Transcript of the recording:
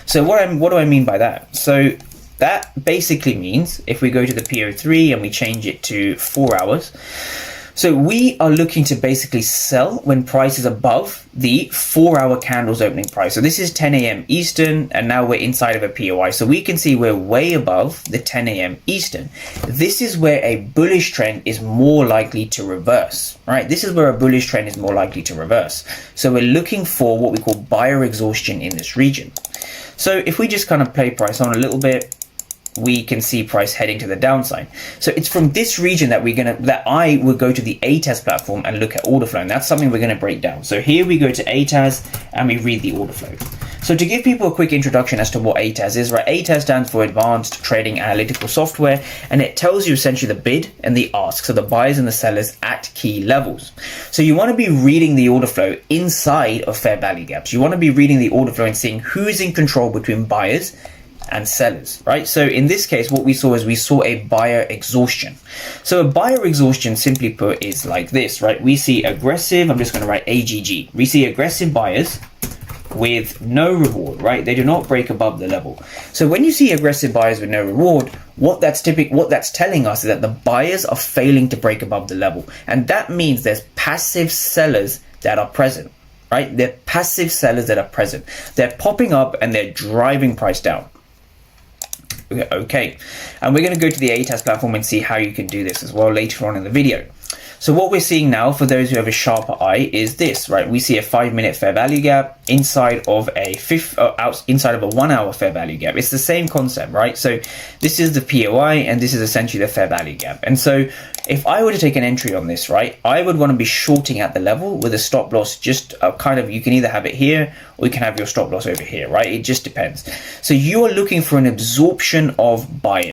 So what do I mean by that? So that basically means if we go to the PO3 and we change it to 4 hours, so we are looking to basically sell when price is above the 4-hour candles opening price. So this is 10 a.m. Eastern, and now we're inside of a POI. So we can see we're way above the 10 a.m. Eastern. This is where a bullish trend is more likely to reverse, right? This is where a bullish trend is more likely to reverse. So we're looking for what we call buyer exhaustion in this region. So if we just kind of play price on a little bit, we can see price heading to the downside. So it's from this region that I would go to the ATAS platform and look at order flow, and that's something we're going to break down. So here we go to ATAS and we read the order flow. So to give people a quick introduction as to what ATAS is, right? ATAS stands for Advanced Trading Analytical Software, and it tells you essentially the bid and the ask, so the buyers and the sellers at key levels. So you want to be reading the order flow inside of fair value gaps. You want to be reading the order flow and seeing who's in control between buyers and sellers, right? So in this case, what we saw is we saw a buyer exhaustion. So a buyer exhaustion, simply put, is like this, right? We see aggressive, I'm just going to write AGG. We see aggressive buyers with no reward, right? They do not break above the level. So when you see aggressive buyers with no reward, what that's telling us is that the buyers are failing to break above the level. And that means there's passive sellers that are present, right? They're passive sellers that are present. They're popping up and they're driving price down. Okay, and we're going to go to the ATAS platform and see how you can do this as well later on in the video. So what we're seeing now, for those who have a sharper eye, is this, right? We see a 5-minute fair value gap inside of inside of a 1-hour fair value gap. It's the same concept, right? So this is the POI and this is essentially the fair value gap. And so if I were to take an entry on this, right, I would want to be shorting at the level with a stop loss just you can either have it here or you can have your stop loss over here, right? It just depends. So you are looking for an absorption of buyers.